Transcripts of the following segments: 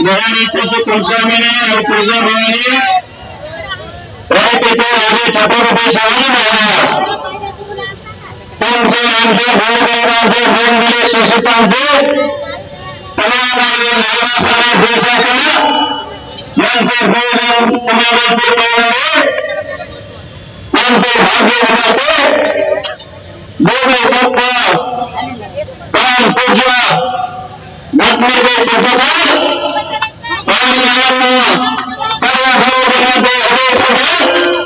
महाराष्ट्राची कुलस्वामिनी आणि तुळजाभवानी रायपेठे आधी छत्रपती शिवाजी महाराज त्यांचे आमचे भाऊबंधांचे दिले सुशितांचे तमाम देशाच्या यांचे भोजन समाजाचे करणारे यांचे भाग्य होते गोरे भक्त प्राण पूज्य घटनेचे सुभेदार आणि यांना सर्व भाऊबंधांचे हृदय डॉक्टर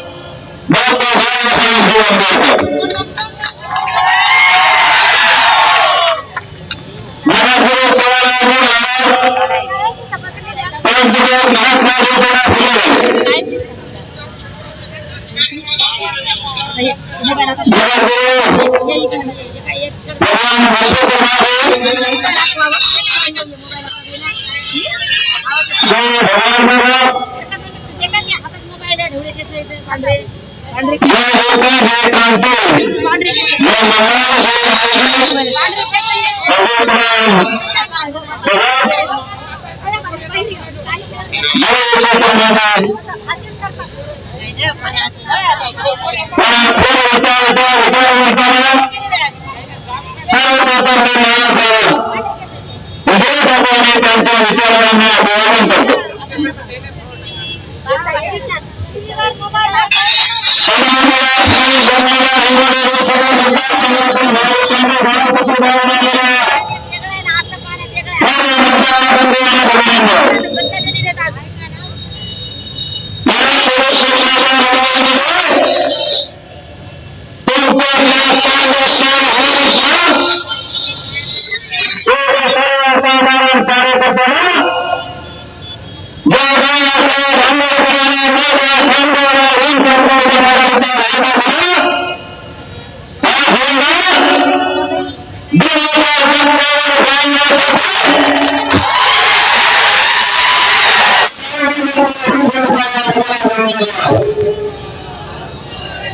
बाबासाहेब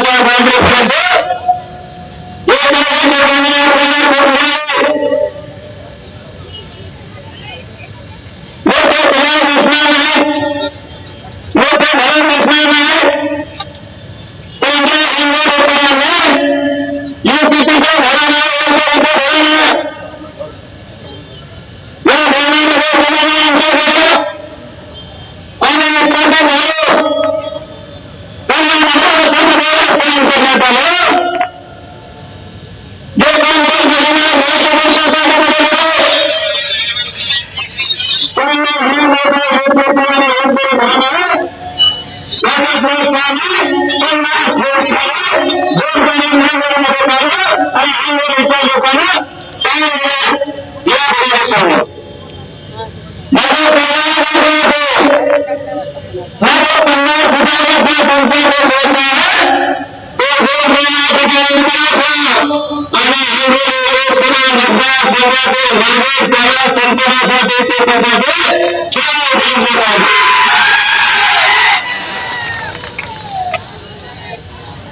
आंबेडकर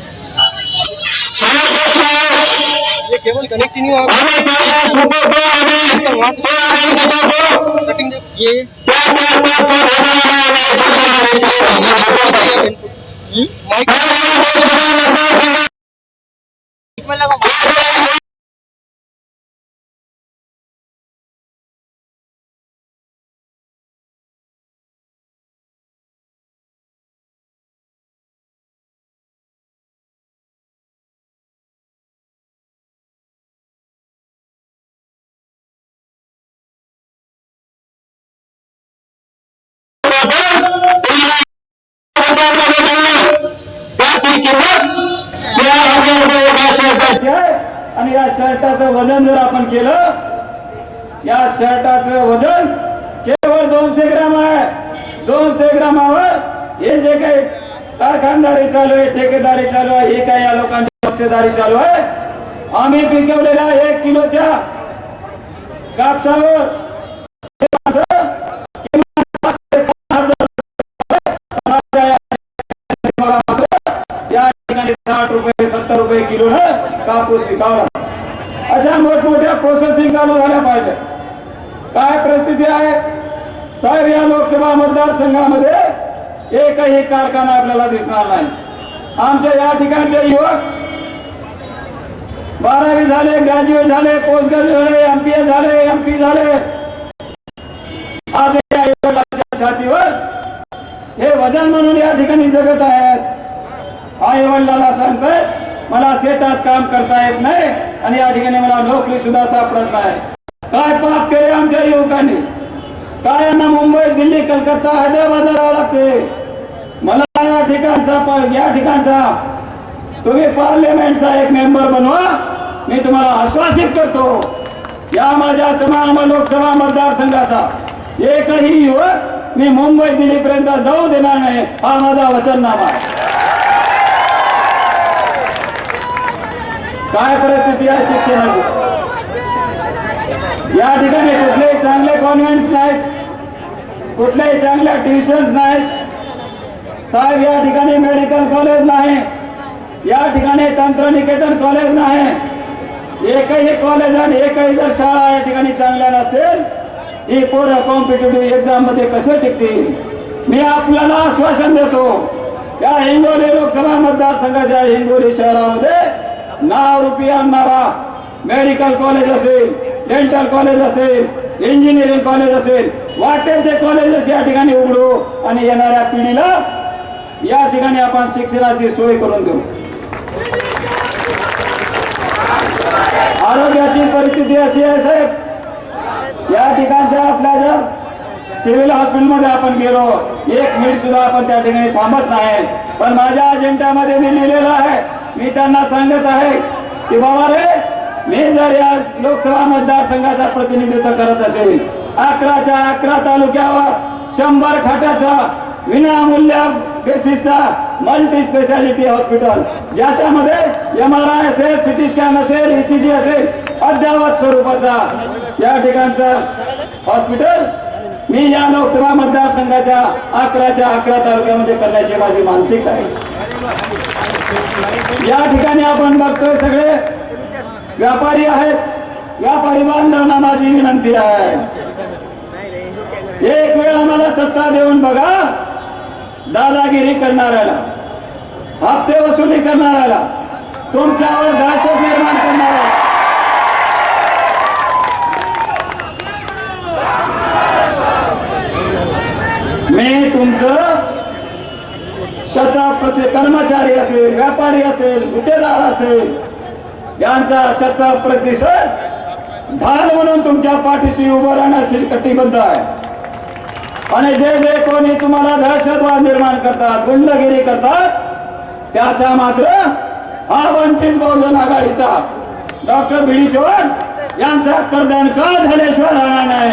केवल कनेक्ट नहीं हुआ आणि या शर्टाचं वजन जर आपण केलं, या शर्टाचं वजन केवळ 200 ग्रॅम आहे. 200 ग्रामावर हे जे काही कारखानदारी चालू आहे, ठेकेदारी चालू आहे, हे काही या लोकांची मक्तेदारी चालू आहे. आम्ही पिकवलेल्या 1 किलोच्या कापसावर या ठिकाणी 60 रुपये 70 रुपये किलो कापूस विकावा. अशा मोठमोठ्या प्रोसेसिंग चालू झाल्या पाहिजे. काय परिस्थिती आहे साहेब, या लोकसभा मतदारसंघामध्ये एकही कारखाना आपल्याला दिसणार नाही. आमच्या या ठिकाणचे युवक 12वी झाले, ग्रॅज्युएट झाले, पोस्ट ग्रॅज्युएट झाले, MPA झाले, MP झाले. आज या युवकाच्या छातीवर हे वजन म्हणून या ठिकाणी जगत आहेत. आई वडिलांना सांगतायत मला शेतात काम करता येत नाही आणि या ठिकाणी मला नोकरी सुद्धा सापडत नाही. काय पाप केले आमच्या युवकांनी? काय यांना मुंबई, दिल्ली, कलकत्ता, हैदराबाद जावं लागते? मला या ठिकाणचा तुम्ही पार्लिमेंटचा एक मेंबर बनवा. मी तुम्हाला आश्वासित करतो या माझ्या तमाम लोकसभा मतदारसंघाचा एकही युवक मी मुंबई, दिल्ली पर्यंत जाऊ देणार नाही. हा माझा वचननामा आहे. काय परिस्थिती आहे शिक्षणाची? या ठिकाणी कुठलेही चांगले कॉन्व्हेंट्स नाहीत, कुठलेही चांगल्या ट्युशन्स नाहीत साहेब. या ठिकाणी मेडिकल कॉलेज नाही, या ठिकाणी तंत्रनिकेतन कॉलेज नाही. एकही कॉलेज आणि एकही जर शाळा या ठिकाणी चांगल्या नसतील, ही पोरं कॉम्पिटेटिव्ह एक्झाम मध्ये कसे टिकतील? मी आपल्याला आश्वासन देतो या हिंगोली लोकसभा मतदारसंघाच्या हिंगोली शहरामध्ये नाव रुपये आणणारा मेडिकल कॉलेज असेल, डेंटल कॉलेज असेल, इंजिनिअरिंग कॉलेज असेल, वाटेल ते कॉलेजेस या ठिकाणी उघडू आणि येणाऱ्या पिढीला या ठिकाणी आपण शिक्षणाची सोय करून देऊ. आरोग्याची परिस्थिती अशी आहे साहेब, या ठिकाणच्या आपल्या जर सिव्हिल हॉस्पिटलमध्ये आपण गेलो 1 मिनिट सुद्धा आपण त्या ठिकाणी थांबत नाही. पण माझ्या अजेंड्यामध्ये मी लिहिलेलं आहे, मी त्यांना सांगत आहे की बाबा रे, मी जर या लोकसभा मतदारसंघाचा प्रतिनिधित्व करत असेल, 11च्या 11 तालुक्यावर 100 खाटाचा विनामूल्य बेसिसचा मल्टी स्पेशालिटी हॉस्पिटल, ज्याच्यामध्ये MRI असेल, सिटी स्कॅन असेल, ECG असेल, अद्ययावत स्वरूपाचा या ठिकाणचा हॉस्पिटल मी या लोकसभा मतदारसंघाच्या 11च्या 11 तालुक्यामध्ये करण्याची माझी मानसिकता आहे. या ठिकाणी आपण बघतोय सगळे व्यापारी आहेत. व्यापारी बांधवांना माझी विनंती आहे, एक वेळ आम्हाला सत्ता देऊन बघा. दादागिरी करणाऱ्याला, हप्ते वसुली करणाऱ्याला, तुमच्यावर दहशत निर्माण करणाऱ्याला मी तुमचं कर्मचारी असेल, व्यापारी असेल, गुत्तेदार असेल, यांचा 100% ढाल म्हणून तुमच्या पाठीशी उभं राहण्यासाठी कटिबद्ध आहे. आणि जे जे कोणी तुम्हाला दहशतवाद निर्माण करतात, गुंडगिरी करतात, त्याचा मात्र हा वंचित बहुजन आघाडीचा डॉक्टर बी डी चव्हाण यांचा कर्दन का झाल्याशिवाय राहणार नाही.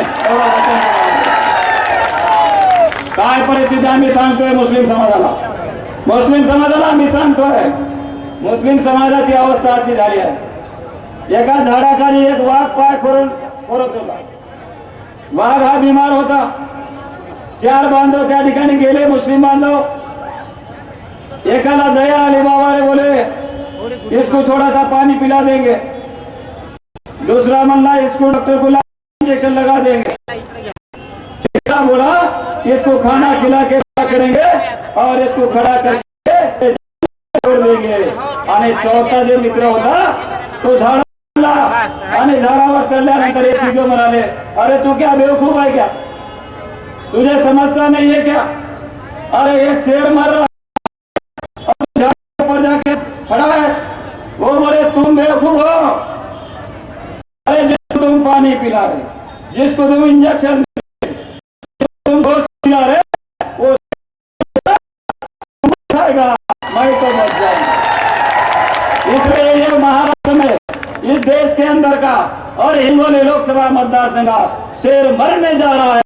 काय परिस्थिती आम्ही सांगतोय मुस्लिम समाजाला आम्ही सांगतोय, मुस्लिम समाजाची अवस्था अशी झाली आहे. एका झाडाखाली एक वाघ पाय फोडत होता. वाघ हा बिमार होता. 4 बांधव त्या ठिकाणी गेले, मुस्लिम बांधव. एकाला दया आली, बाबा ने बोले इसको थोड़ा सा पानी पिला देंगे. दूसरा म्हणला इसको डॉक्टर को इंजेक्शन लगा देंगे. तीसरा बोला इसको खाना खिला के करेंगे और इसको खड़ा करके छोड़ देंगे. आणि चौथा जे मित्र होता तो झाडाला, आणि झाडावर चढल्यानंतर एक मित्र म्हणाले, अरे तू क्या बेवकूफ है क्या, तुझे समझता नहीं है क्या, अरे ये शेर मर रहा पर जाके खड़ा है. वो बोले तुम बेवकूफ हो, अरे जिसको तुम पानी पिला रहे, जिसको तुम इंजेक्शन तुम घोष पिला रहे, वो खाएगा, मैं तो मर जाऊंगा. इसलिए ये महाराष्ट्र में, इस देश के अंदर का और हिंगोली लोकसभा मतदार संघ शेर मरने जा रहा है.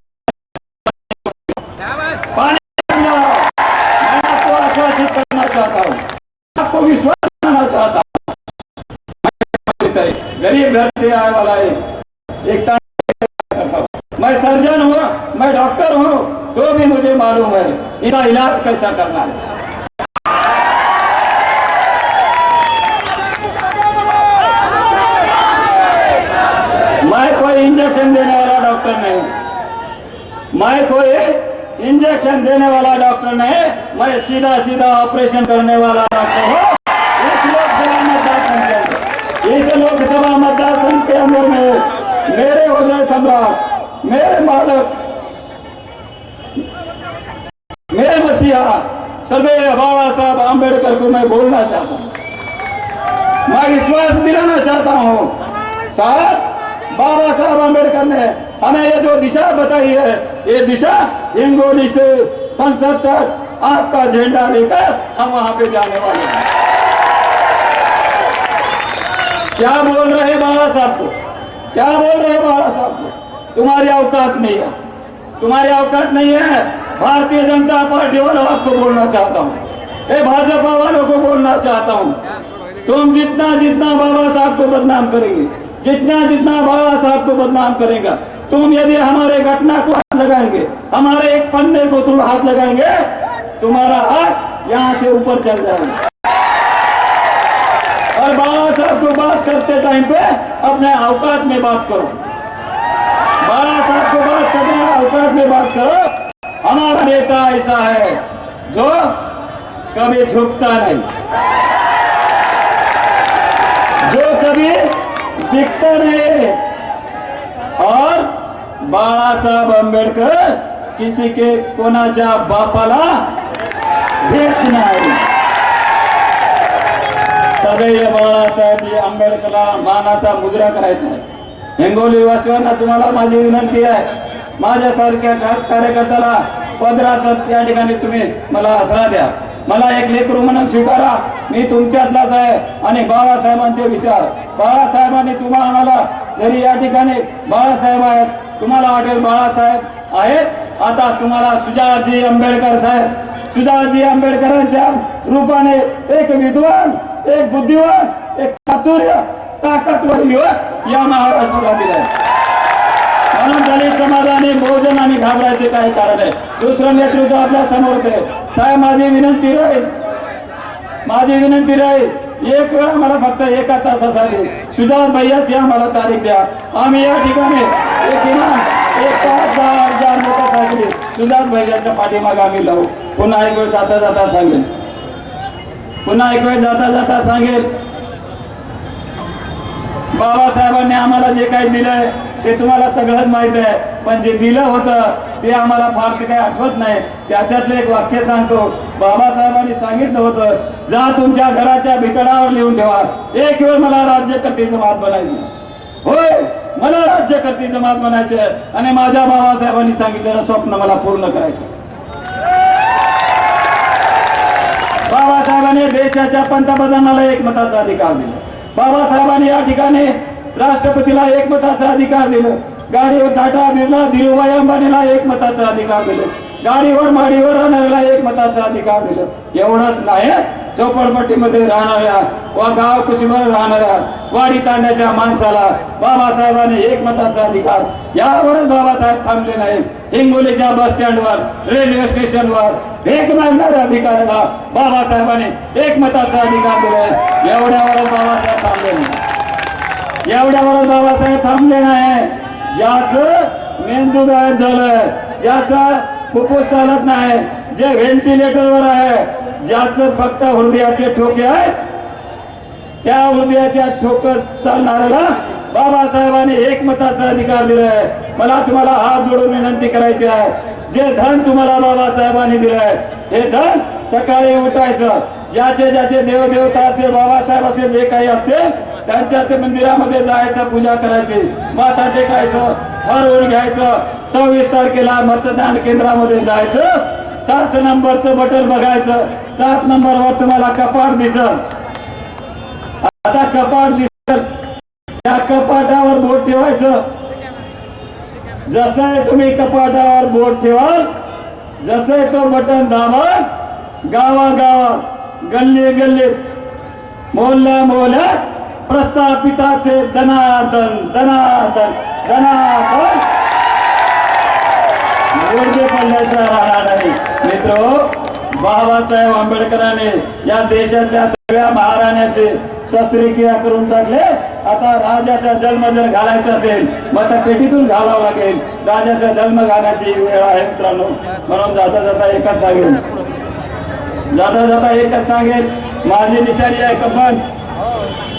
घर से आया वाला एक करता हूँ। मैं सर्जन हूँ, मैं डॉक्टर हूँ, तो भी मुझे मालूम है इनका इलाज कैसा करना है। मैं कोई इंजेक्शन देने वाला डॉक्टर नहीं, मैं कोई इंजेक्शन देने वाला डॉक्टर नहीं, मैं सीधा सीधा ऑपरेशन करने वाला डॉक्टर हूँ। इस लोकसभा मतदार संघ के अंदर में मेरे हृदय सम्राट, मेरे मालक, मेरे मसीहा सदैव बाबा साहब आंबेडकर को मैं बोलना चाहता हूँ, मैं विश्वास दिलाना चाहता हूँ। साहब बाबा साहब आंबेडकर ने हमें ये जो दिशा बताई है, ये दिशा हिंगोली से संसद तक आपका झंडा लेकर हम वहां पे जाने वाले हैं। क्या बोल रहे हैं बाबा साहब को, क्या बोल रहे हैं बाबा साहब को? तुम्हारी औकात नहीं है, तुम्हारी औकात नहीं है। भारतीय जनता पार्टी वालों आपको बोलना चाहता हूँ, भाजपा वालों को बोलना चाहता हूँ, तुम जितना जितना बाबा साहब को बदनाम करेंगे, जितना जितना बाबा साहब को बदनाम करेगा, तुम यदि हमारे घटना को हाथ लगाएंगे, हमारे एक पन्ने को तुम हाथ लगाएंगे, तुम्हारा हाथ यहाँ से ऊपर चल जाएगा। और बाबा साहब को बात करते टाइम पे अपने औकात में बात करो, बाबा साहब को बात करने औकात में बात करो। हमारा नेता ऐसा है जो कभी झुकता नहीं, जो कभी दिखता नहीं, और बाळासाहेब आंबेडकर किसी के कोणाच्या बापाला भेट नाही। सदैव बाळासाहेब आंबेडकरला मानाचा मुजरा करायचा आहे। हिंगोली वासियांना तुम्हाला माझी विनंती आहे, माझ्यासारख्या कार्यकर्त्याला पदराचा त्या ठिकाणी तुम्ही मला आसरा द्या, मला एक लेकरू म्हणून स्वीकारा, मी तुमच्यातलाच आहे। आणि बाळासाहेबांचे विचार, बाळासाहेबांनी तुम्हाला आम्हाला जरी या ठिकाणी बाळासाहेब आहेत, तुम्हाला वाटेल बाळासाहेब आहेत, आता तुम्हाला सुजाजी आंबेडकर साहेब, सुजाजी आंबेडकरांच्या रूपाने एक विद्वान, एक बुद्धिवान, एक चातुर्य ताकदवर युवक या महाराष्ट्राला दिलाय। म्हणून दलित समाजाने बहुजन आणि घाबरायचे काही कारण आहे। दुसरं नेतृत्व आपल्या समोर आहे साहेब, माझी विनंती राहील, माझी विनंती राहील, एक वेळा मला फक्त एका तासासाठी सुजात भैयाच या मला तारीख द्या, आम्ही या ठिकाणी एक 5,000 मोटरसायकली सुजात भैयाच्या पाठीमागे आम्ही लावू। पुन्हा एक वेळ जाता जाता सांगेल, पुन्हा एक वेळ जाता जाता सांगेल, बाबासाहेबांनी आम्हाला जे काही दिलंय ते तुम्हाला सगळंच माहित आहे, पण जे दिलं होतं ते आम्हाला फारच काही आठवत नाही। त्याच्यातलं एक वाक्य सांगतो, बाबासाहेबांनी सांगितलं होतं, जा तुमच्या घराच्या भितडावर लिहून ठेवा, एक वेळ मला राज्यकर्ते जमात बनायची, होय मला राज्यकर्ते जमात बनायचे आणि माझ्या बाबासाहेबांनी सांगितलेलं स्वप्न मला पूर्ण करायचं। बाबासाहेबांनी देशाच्या पंतप्रधानाला एकमताचा अधिकार दिला, बाबासाहेबांनी या ठिकाणी राष्ट्रपतीला एकमताचा अधिकार दिलं, गाडीवर टाटा बिर्ला धीरूभाई अंबानीला एकमताचा अधिकार दिलं, गाडीवर माडीवर राहणाऱ्याला एकमताचा अधिकार दिलं। एवढंच नाही, झोपडपट्टीमध्ये राहणाऱ्या वा गाव कुशीवर राहणाऱ्या वाडी तांड्याच्या माणसाला बाबासाहेबांनी एकमताचा अधिकार, यावरच बाबासाहेब थांबले नाही। हिंगोलीच्या बस स्टँडवर, रेल्वे स्टेशनवर भीक मागणाऱ्या अधिकाऱ्याला बाबासाहेबांनी एकमताचा अधिकार दिलाय। एवढ्यावरच बाबासाहेब थांबले नाही, एवढ्यावरच बाबासाहेब थांबले नाही। ज्याचं मेंदू गायब झालंय, ज्याचा फुफ्फुस चालत नाही, जे व्हेंटिलेटरवर आहे, ज्याचं फक्त हृदयाचे ठोके आहे, त्या हृदयाच्या ठोकर चालणाऱ्याला बाबासाहेबांनी एकमताचा अधिकार दिलाय। मला तुम्हाला हात जोडून विनंती करायची आहे, जे धन तुम्हाला बाबासाहेबांनी दिलंय, हे धन सकाळी उठायचं, ज्याचे ज्याचे देवदेवता असतील, बाबासाहेबाचे जे काही असतील, त्यांच्या ते मंदिरामध्ये जायचं, पूजा करायची, माथा टेकायचं, ठरवून घ्यायचं, 26 तारखेला मतदान केंद्रामध्ये जायचं, 7 नंबरचं बटन बघायचं, 7 नंबरवर तुम्हाला कपाट दिसल, आता कपाट दिसल, त्या कपाटावर बोट ठेवायचं, जसं तुम्ही कपाटावर बोट ठेवाल, जसं तो बटन दाबाल, गावागावात, गल्ली गल्लीत, मोहल्ल्या मोहल्ल्यात प्रस्थापिताचे दनादन दनादन दनादन गुडघे पडल्याशिवाय राहणार नाही. मित्र, बाबासाहेब आंबेडकरांनी या देशातल्या सगळ्या महाराण्याचे शस्त्रक्रिया करून टाकले. आता राजाचा जन्म जर घालायचा असेल मतपेटीतून घालावं लागेल. राजाचा जन्म घालण्याची वेळ आहे मित्रांनो. म्हणून जाता जाता एकच सांगेल, माझी निशाणी आहे कपाट.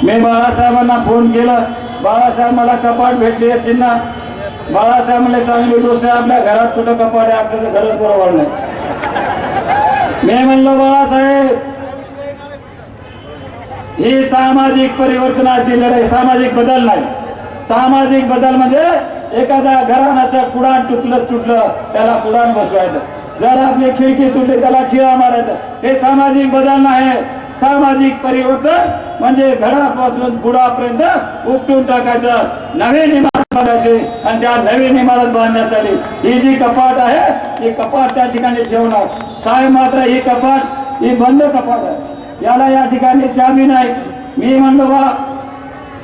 मी बाळासाहेबांना फोन केला, बाळासाहेब मला कपाट भेटली आहे चिन्ह. बाळासाहेब म्हणले चांगली गोष्ट आहे, आपल्या घरात कुठं कपाट आहे, आपल्याला घरच बरोबर नाही. मी म्हणलो बाळासाहेब, ही सामाजिक परिवर्तनाची लढाई, सामाजिक बदल नाही. सामाजिक बदल म्हणजे एखाद्या घराण्याचं कुडाण तुटलं त्याला कुडाण बसवायचं, जर आपली खिडकी तुटली त्याला खिळा मारायचा. हे सामाजिक बदल नाही. सामाजिक परिवर्तन म्हणजे घरापासून बुडापर्यंत उपटून टाकायचं, नवीन इमारत बांधायची. आणि त्या नवीन इमारत बांधण्यासाठी ही जी कपाट आहे, ही कपाट त्या ठिकाणी ठेवणार. साहेब मात्र ही कपाट ही बंद कपाट आहे, याला या ठिकाणी चाबी नाही. मी म्हणलो बा,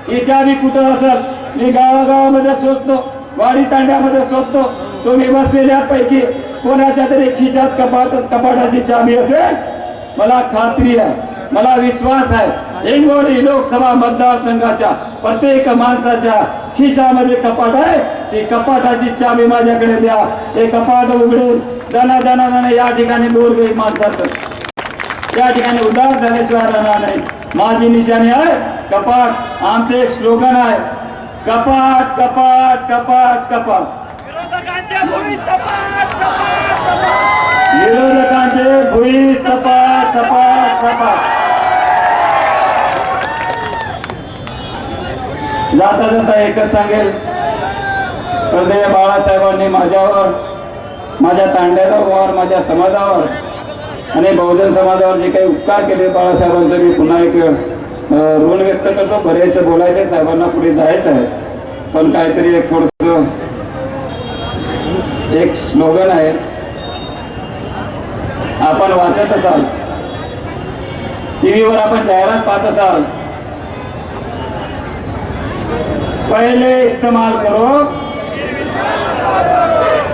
ही चाबी कुठं असेल? मी गावागावामध्ये शोधतो, वाडी तांड्यामध्ये शोधतो. तुम्ही बसलेल्यापैकी कोणाच्या तरी खिशात कपाटाची चाबी असेल. मला खात्री आहे, मला विश्वास आहे, हिंगोली लोकसभा मतदारसंघाच्या प्रत्येक माणसाच्या खिशामध्ये कपाट आहे. ती कपाटाची चाबी माझ्याकडे द्या, हे कपाट उघडून दना या ठिकाणी गोरगरीब माणसाचं या ठिकाणी उदार झाल्याशिवाय राहणार नाही. माझी निशाणी आहे कपाट. आमचे एक स्लोगन आहे, कपाट कपाट कपाट कपाट. विरोधकांचे भुई सपाट सपाट सपाट. जाता जाता एकच सांगेल, सदैव बाळासाहेबांनी माझ्यावर, माझ्या तांड्यावर, माझ्या समाजावर आणि बहुजन समाजावर जे काही उपकार केले बाळासाहेबांचं, मी पुन्हा एक ऋण व्यक्त करतो. बरेच बोलायचे, साहेबांना पुढे जायचं आहे, पण काहीतरी एक थोडस एक स्लोगन आहे, आपण वाचत असाल, टीव्हीवर आपण जाहिरात पाहत असाल, पहले इस्तेमाल करो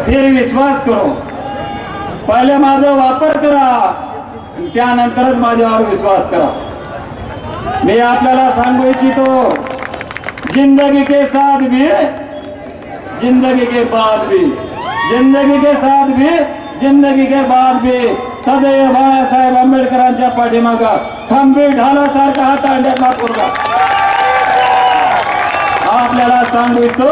फिर विश्वास करो. पहिले माझा वापर करा, त्यानंतरच माझ्यावर विश्वास करा. मी आपल्याला सांगू इच्छितो, जिंदगी के साथ भी, जिंदगी के बाद भी, जिंदगी के साथ भी, जिंदगी के बाद भी सदैव बाळासाहेब आंबेडकरांच्या पाठीमागा खंबीर ढालासारखा हा तांड्यातला पोरगा. आपल्याला सांगू इच्छितो,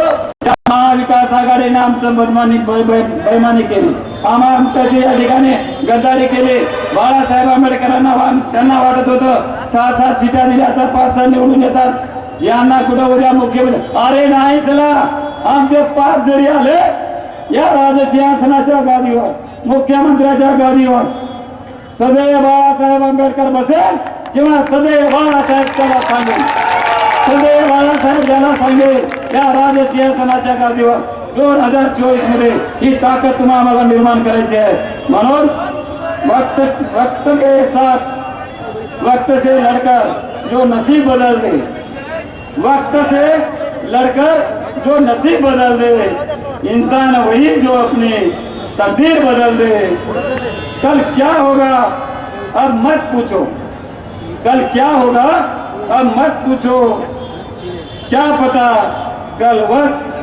महाविकास आघाडीने आमचं बैमानी केली, आमच्याशी या ठिकाणी गद्दारी केली. बाळासाहेब आंबेडकरांना त्यांना वाटत होतं 6-7 सीटा दिल्या तर 5-6 निवडून येतात, यांना कुठं उद्या मुख्यमंत्री. अरे नाही, चला आमचे 5 जरी आले या राजसिंहासनाच्या गादीवर, मुख्यमंत्र्याच्या गादीवर, सदैव बाळासाहेब आंबेडकर बसेल किंवा सदैव बाळासाहेब त्याला सांगेल, सदैव बाळासाहेब ज्याला सांगेल या राजसिंहासनाच्या गादीवर. 2024 मध्ये ही ताकद तुम्हाला निर्माण करायची आहे. म्हणून वक्त के साथ वक्त से लड़कर जो नसीब बदल दे, वक्त से लड़कर जो नसीब बदल दे, इंसान वही जो अपनी तकदीर बदल दे. कल क्या होगा अब मत पूछो, कल क्या होगा अब मत पूछो, क्या पता कल वक्त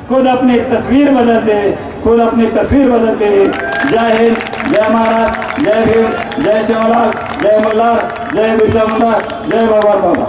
खुद अपनी तस्वीर बदल दे, खुद अपनी तस्वीर बदल दे. जय हिंद, जय महाराज, जय भीम, जय शिवलाल, जय मल्हार, जय बिरसा मुंडा, जय भगवान बाबा.